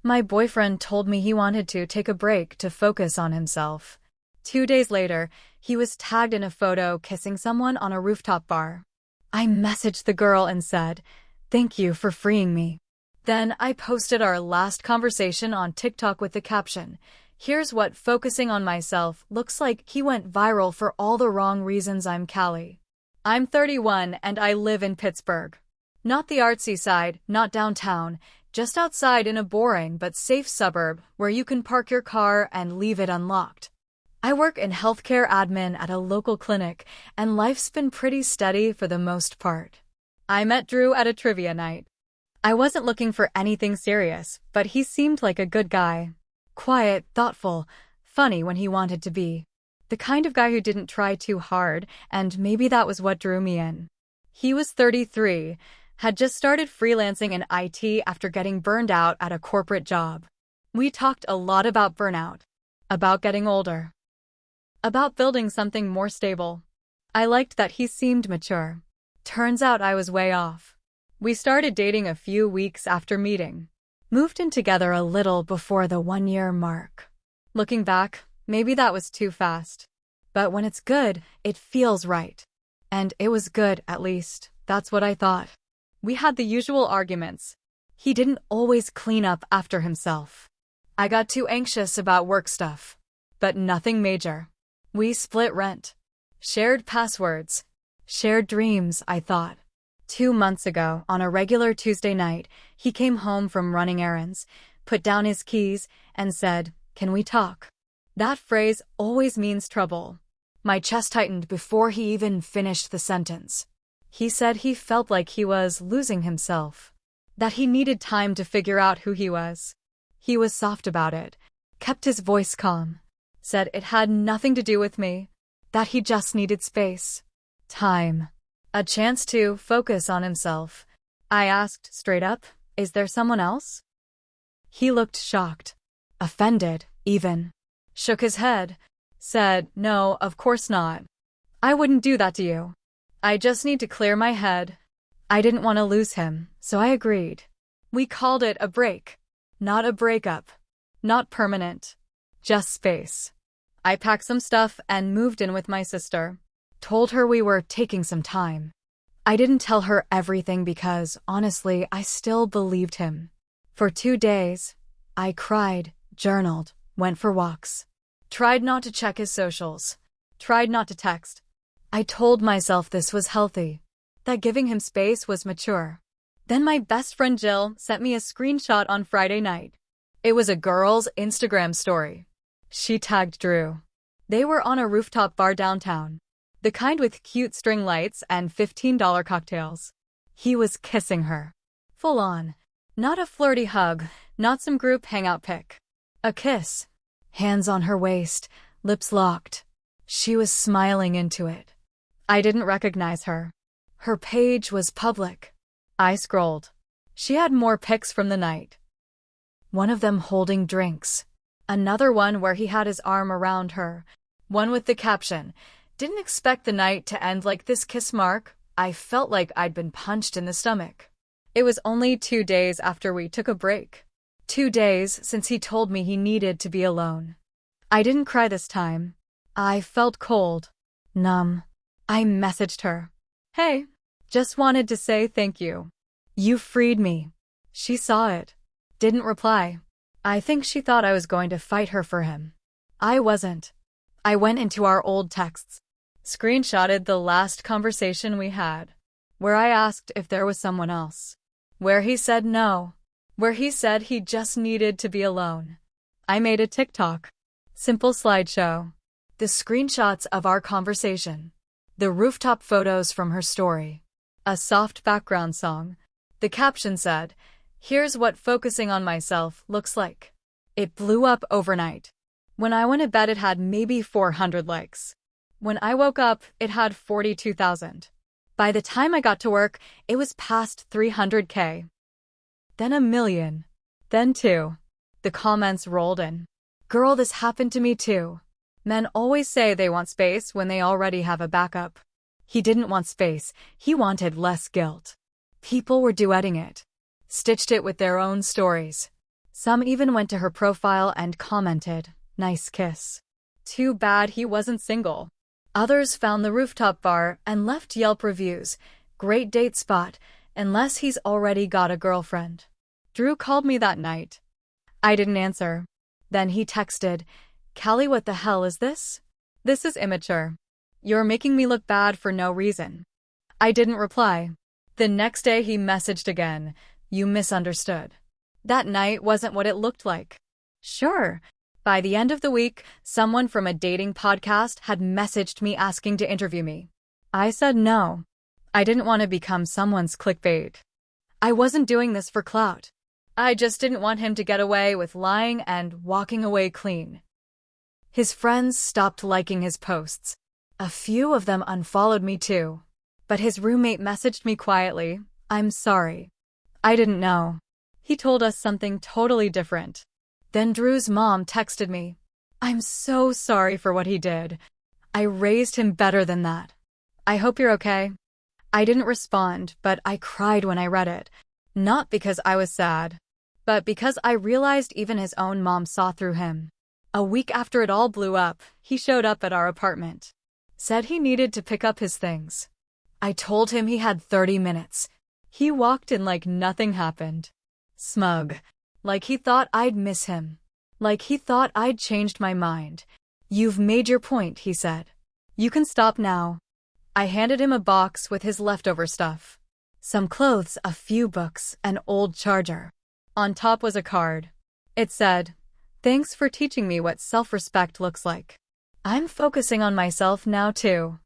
My boyfriend told me he wanted to take a break to focus on himself. 2 days later, he was tagged in a photo kissing someone on a rooftop bar. I messaged the girl and said, "Thank you for freeing me." Then I posted our last conversation on TikTok with the caption, "Here's what focusing on myself looks like." He went viral for all the wrong reasons. I'm Callie. I'm 31 and I live in Pittsburgh. Not the artsy side, not downtown, just outside in a boring but safe suburb where you can park your car and leave it unlocked. I work in healthcare admin at a local clinic, and life's been pretty steady for the most part. I met Drew at a trivia night. I wasn't looking for anything serious, but he seemed like a good guy. Quiet, thoughtful, funny when he wanted to be. The kind of guy who didn't try too hard, and maybe that was what drew me in. He was 33, had just started freelancing in IT after getting burned out at a corporate job. We talked a lot about burnout, about getting older, about building something more stable. I liked that he seemed mature. Turns out I was way off. We started dating a few weeks after meeting. Moved in together a little before the 1-year mark. Looking back, maybe that was too fast. But when it's good, it feels right. And it was good, at least. That's what I thought. We had the usual arguments. He didn't always clean up after himself. I got too anxious about work stuff. But nothing major. We split rent. Shared passwords. Shared dreams, I thought. 2 months ago, on a regular Tuesday night, he came home from running errands, put down his keys, and said, "Can we talk?" That phrase always means trouble. My chest tightened before he even finished the sentence. He said he felt like he was losing himself, that he needed time to figure out who he was. He was soft about it, kept his voice calm, said it had nothing to do with me, that he just needed space, time, a chance to focus on himself. I asked straight up, "Is there someone else?" He looked shocked, offended, even. Shook his head, said, "No, of course not. I wouldn't do that to you. I just need to clear my head." I didn't want to lose him, so I agreed. We called it a break. Not a breakup. Not permanent. Just space. I packed some stuff and moved in with my sister. Told her we were taking some time. I didn't tell her everything because, honestly, I still believed him. For 2 days, I cried, journaled, went for walks. Tried not to check his socials. Tried not to text. I told myself this was healthy, that giving him space was mature. Then my best friend Jill sent me a screenshot on Friday night. It was a girl's Instagram story. She tagged Drew. They were on a rooftop bar downtown, the kind with cute string lights and $15 cocktails. He was kissing her. Full on. Not a flirty hug, not some group hangout pic. A kiss. Hands on her waist, lips locked. She was smiling into it. I didn't recognize her. Her page was public. I scrolled. She had more pics from the night. One of them holding drinks. Another one where he had his arm around her. One with the caption, "Didn't expect the night to end like this." Kiss mark. I felt like I'd been punched in the stomach. It was only 2 days after we took a break. 2 days since he told me he needed to be alone. I didn't cry this time. I felt cold. Numb. I messaged her. "Hey, just wanted to say thank you. You freed me." She saw it. Didn't reply. I think she thought I was going to fight her for him. I wasn't. I went into our old texts. Screenshotted the last conversation we had, where I asked if there was someone else. Where he said no. Where he said he just needed to be alone. I made a TikTok. Simple slideshow. The screenshots of our conversation. The rooftop photos from her story. A soft background song. The caption said, "Here's what focusing on myself looks like." It blew up overnight. When I went to bed, it had maybe 400 likes. When I woke up, it had 42,000. By the time I got to work, it was past 300K. Then 1 million. Then 2. The comments rolled in. "Girl, this happened to me too." Men always say they want space when they already have a backup. He didn't want space. He wanted less guilt. People were duetting it. Stitched it with their own stories. Some even went to her profile and commented, "Nice kiss." Too bad he wasn't single. Others found the rooftop bar and left Yelp reviews. "Great date spot, unless he's already got a girlfriend." Drew called me that night. I didn't answer. Then he texted, "Callie, what the hell is this? This is immature. You're making me look bad for no reason." I didn't reply. The next day he messaged again, "You misunderstood. That night wasn't what it looked like." Sure. By the end of the week, someone from a dating podcast had messaged me asking to interview me. I said no. I didn't want to become someone's clickbait. I wasn't doing this for clout. I just didn't want him to get away with lying and walking away clean. His friends stopped liking his posts. A few of them unfollowed me too. But his roommate messaged me quietly, "I'm sorry. I didn't know." He told us something totally different. Then Drew's mom texted me, "I'm so sorry for what he did. I raised him better than that. I hope you're okay." I didn't respond, but I cried when I read it. Not because I was sad, but because I realized even his own mom saw through him. A week after it all blew up, he showed up at our apartment. Said he needed to pick up his things. I told him he had 30 minutes. He walked in like nothing happened. Smug. Like he thought I'd miss him. Like he thought I'd changed my mind. "You've made your point," he said. "You can stop now." I handed him a box with his leftover stuff. Some clothes, a few books, an old charger. On top was a card. It said, "Thanks for teaching me what self-respect looks like. I'm focusing on myself now too."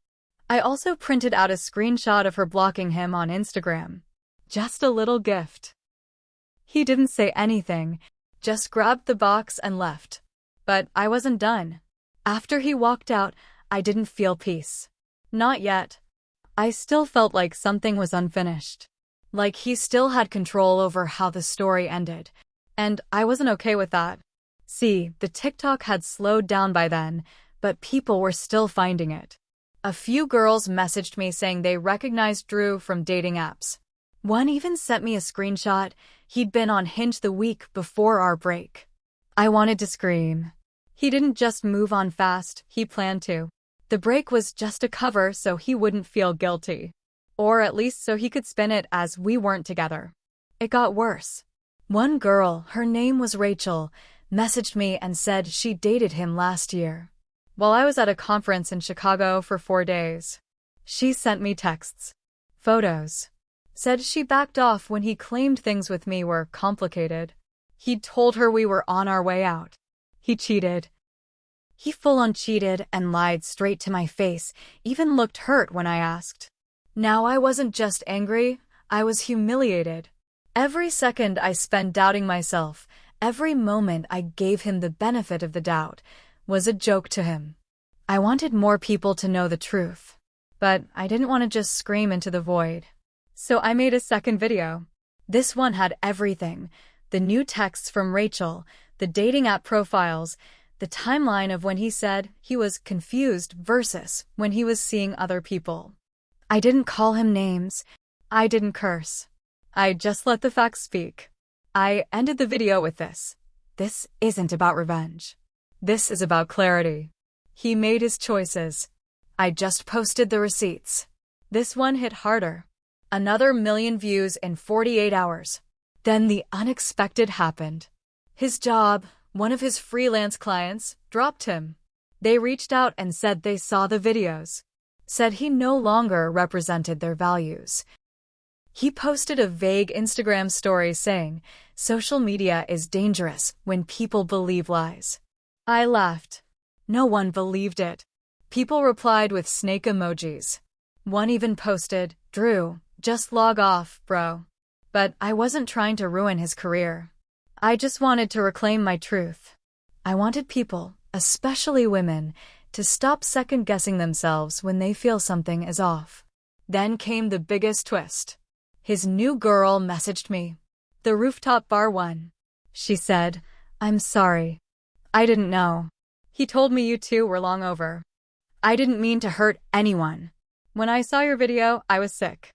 I also printed out a screenshot of her blocking him on Instagram. Just a little gift. He didn't say anything, just grabbed the box and left. But I wasn't done. After he walked out, I didn't feel peace. Not yet. I still felt like something was unfinished. Like he still had control over how the story ended. And I wasn't okay with that. See, the TikTok had slowed down by then, but people were still finding it. A few girls messaged me saying they recognized Drew from dating apps. One even sent me a screenshot. He'd been on Hinge the week before our break. I wanted to scream. He didn't just move on fast, he planned to. The break was just a cover so he wouldn't feel guilty. Or at least so he could spin it as we weren't together. It got worse. One girl, her name was Rachel, messaged me and said she dated him last year, while I was at a conference in Chicago for 4 days. She sent me texts, photos. Said she backed off when he claimed things with me were complicated. He'd told her we were on our way out. He cheated. He full-on cheated and lied straight to my face, even looked hurt when I asked. Now I wasn't just angry, I was humiliated. Every second I spent doubting myself, every moment I gave him the benefit of the doubt, was a joke to him. I wanted more people to know the truth. But I didn't want to just scream into the void. So I made a second video. This one had everything. The new texts from Rachel, the dating app profiles, the timeline of when he said he was confused versus when he was seeing other people. I didn't call him names. I didn't curse. I just let the facts speak. I ended the video with this. This isn't about revenge. This is about clarity. He made his choices. I just posted the receipts. This one hit harder. Another 1 million views in 48 hours. Then the unexpected happened. His job, one of his freelance clients, dropped him. They reached out and said they saw the videos. Said he no longer represented their values. He posted a vague Instagram story saying, "Social media is dangerous when people believe lies." I laughed. No one believed it. People replied with snake emojis. One even posted, "Drew, just log off, bro." But I wasn't trying to ruin his career. I just wanted to reclaim my truth. I wanted people, especially women, to stop second-guessing themselves when they feel something is off. Then came the biggest twist. His new girl messaged me. The rooftop bar one. She said, "I'm sorry. I didn't know. He told me you two were long over. I didn't mean to hurt anyone. When I saw your video, I was sick."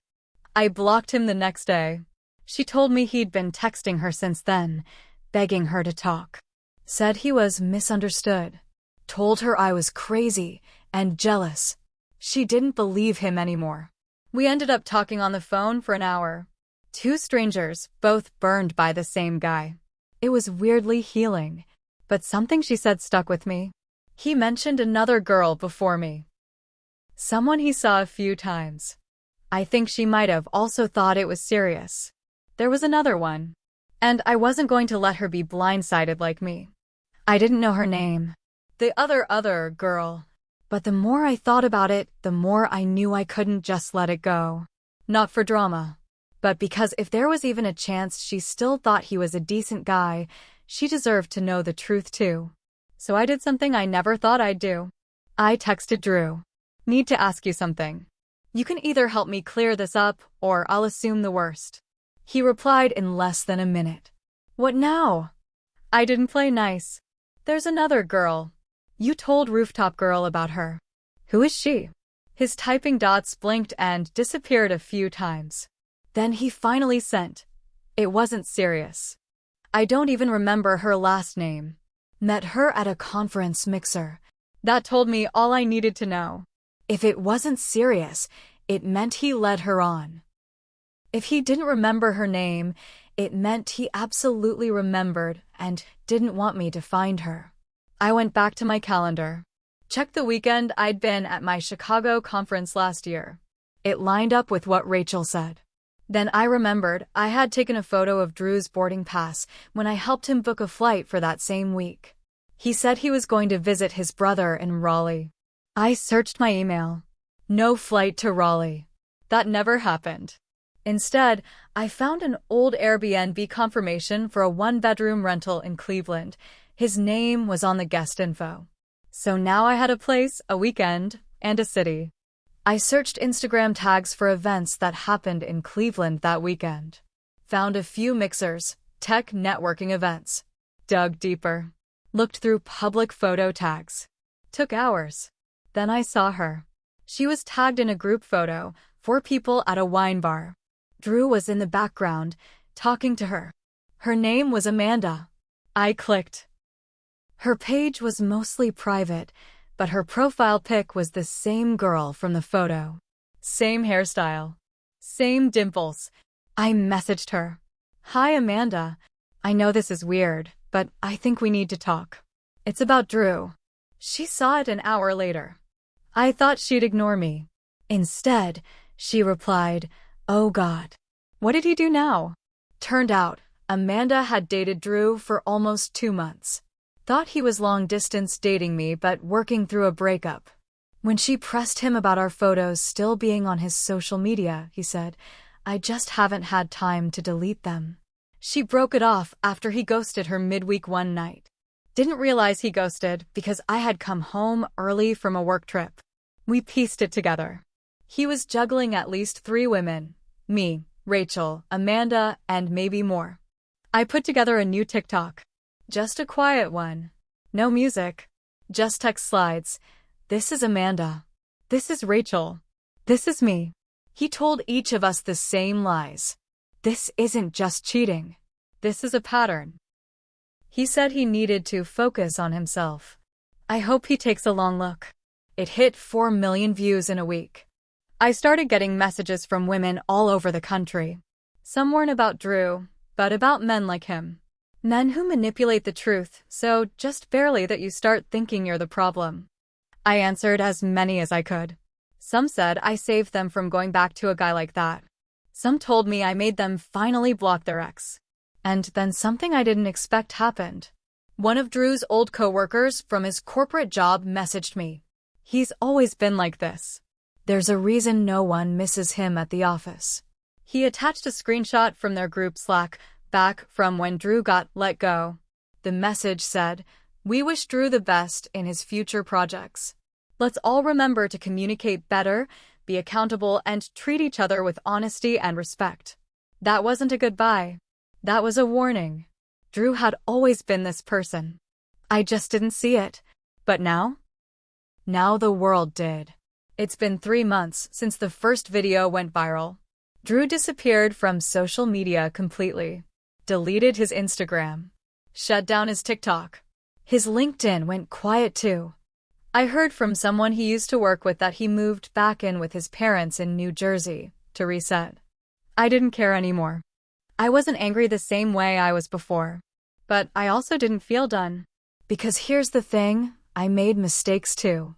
I blocked him the next day. She told me he'd been texting her since then, begging her to talk. Said he was misunderstood. Told her I was crazy and jealous. She didn't believe him anymore. We ended up talking on the phone for an hour. Two strangers, both burned by the same guy. It was weirdly healing, but something she said stuck with me. He mentioned another girl before me. Someone he saw a few times. I think she might have also thought it was serious. There was another one. And I wasn't going to let her be blindsided like me. I didn't know her name. The other girl. But the more I thought about it, the more I knew I couldn't just let it go. Not for drama. But because if there was even a chance she still thought he was a decent guy, she deserved to know the truth too. So I did something I never thought I'd do. I texted Drew. Need to ask you something. You can either help me clear this up, or I'll assume the worst. He replied in less than a minute. What now? I didn't play nice. There's another girl. You told Rooftop Girl about her. Who is she? His typing dots blinked and disappeared a few times. Then he finally sent. It wasn't serious. I don't even remember her last name. Met her at a conference mixer. That told me all I needed to know. If it wasn't serious, it meant he led her on. If he didn't remember her name, it meant he absolutely remembered and didn't want me to find her. I went back to my calendar. Checked the weekend I'd been at my Chicago conference last year. It lined up with what Rachel said. Then I remembered I had taken a photo of Drew's boarding pass when I helped him book a flight for that same week. He said he was going to visit his brother in Raleigh. I searched my email. No flight to Raleigh. That never happened. Instead, I found an old Airbnb confirmation for a one-bedroom rental in Cleveland. His name was on the guest info. So now I had a place, a weekend, and a city. I searched Instagram tags for events that happened in Cleveland that weekend. Found a few mixers, tech networking events. Dug deeper. Looked through public photo tags. Took hours. Then I saw her. She was tagged in a group photo, 4 people at a wine bar. Drew was in the background, talking to her. Her name was Amanda. I clicked. Her page was mostly private, but her profile pic was the same girl from the photo. Same hairstyle. Same dimples. I messaged her. Hi Amanda. I know this is weird, but I think we need to talk. It's about Drew. She saw it an hour later. I thought she'd ignore me. Instead, she replied, "Oh God. What did he do now?" Turned out, Amanda had dated Drew for almost 2 months. Thought he was long-distance dating me but working through a breakup. When she pressed him about our photos still being on his social media, he said, "I just haven't had time to delete them." She broke it off after he ghosted her midweek one night. Didn't realize he ghosted because I had come home early from a work trip. We pieced it together. He was juggling at least 3 women. Me, Rachel, Amanda, and maybe more. I put together a new TikTok. Just a quiet one. No music. Just text slides. This is Amanda. This is Rachel. This is me. He told each of us the same lies. This isn't just cheating. This is a pattern. He said he needed to focus on himself. I hope he takes a long look. It hit 4 million views in a week. I started getting messages from women all over the country. Some weren't about Drew, but about men like him. Men who manipulate the truth, so just barely that you start thinking you're the problem. I answered as many as I could. Some said I saved them from going back to a guy like that. Some told me I made them finally block their ex. And then something I didn't expect happened. One of Drew's old coworkers from his corporate job messaged me. He's always been like this. There's a reason no one misses him at the office. He attached a screenshot from their group Slack, back from when Drew got let go. The message said, "We wish Drew the best in his future projects. Let's all remember to communicate better, be accountable, and treat each other with honesty and respect." That wasn't a goodbye. That was a warning. Drew had always been this person. I just didn't see it. But now? Now the world did. It's been 3 months since the first video went viral. Drew disappeared from social media completely. Deleted his Instagram. shut down his TikTok. His LinkedIn went quiet too. I heard from someone he used to work with that he moved back in with his parents in New Jersey to reset. I didn't care anymore. I wasn't angry the same way I was before. But I also didn't feel done. Because here's the thing, I made mistakes too.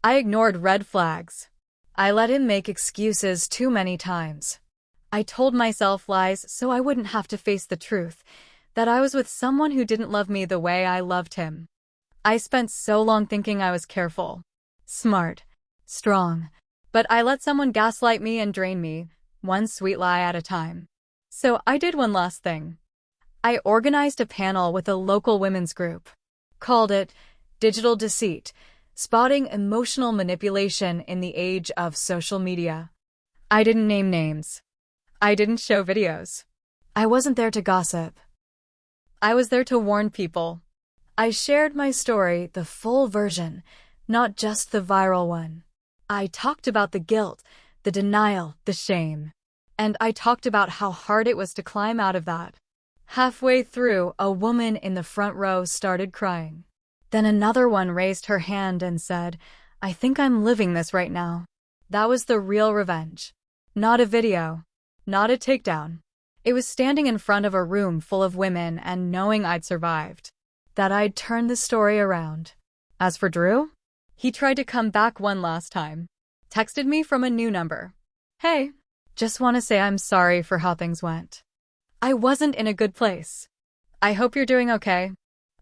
I ignored red flags. I let him make excuses too many times. I told myself lies so I wouldn't have to face the truth, that I was with someone who didn't love me the way I loved him. I spent so long thinking I was careful, smart, strong, but I let someone gaslight me and drain me, one sweet lie at a time. So I did one last thing. I organized a panel with a local women's group. Called it Digital Deceit, Spotting Emotional Manipulation in the Age of Social Media. I didn't name names. I didn't show videos. I wasn't there to gossip. I was there to warn people. I shared my story, the full version, not just the viral one. I talked about the guilt, the denial, the shame. And I talked about how hard it was to climb out of that. Halfway through, a woman in the front row started crying. Then another one raised her hand and said, "I think I'm living this right now." That was the real revenge. Not a video. Not a takedown. It was standing in front of a room full of women and knowing I'd survived. That I'd turned the story around. As for Drew, he tried to come back one last time. Texted me from a new number. "Hey, just want to say I'm sorry for how things went. I wasn't in a good place. I hope you're doing okay."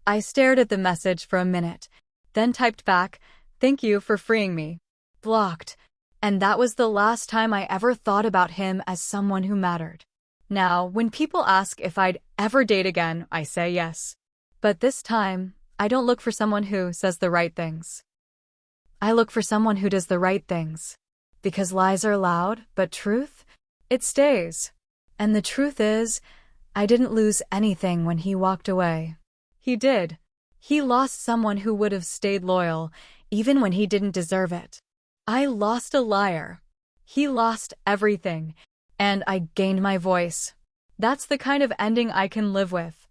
I stared at the message for a minute, then typed back, "Thank you for freeing me." Blocked. And that was the last time I ever thought about him as someone who mattered. Now, when people ask if I'd ever date again, I say yes. But this time, I don't look for someone who says the right things. I look for someone who does the right things. Because lies are loud, but truth? It stays. And the truth is, I didn't lose anything when he walked away. He did. He lost someone who would have stayed loyal, even when he didn't deserve it. I lost a liar. He lost everything, and I gained my voice. That's the kind of ending I can live with.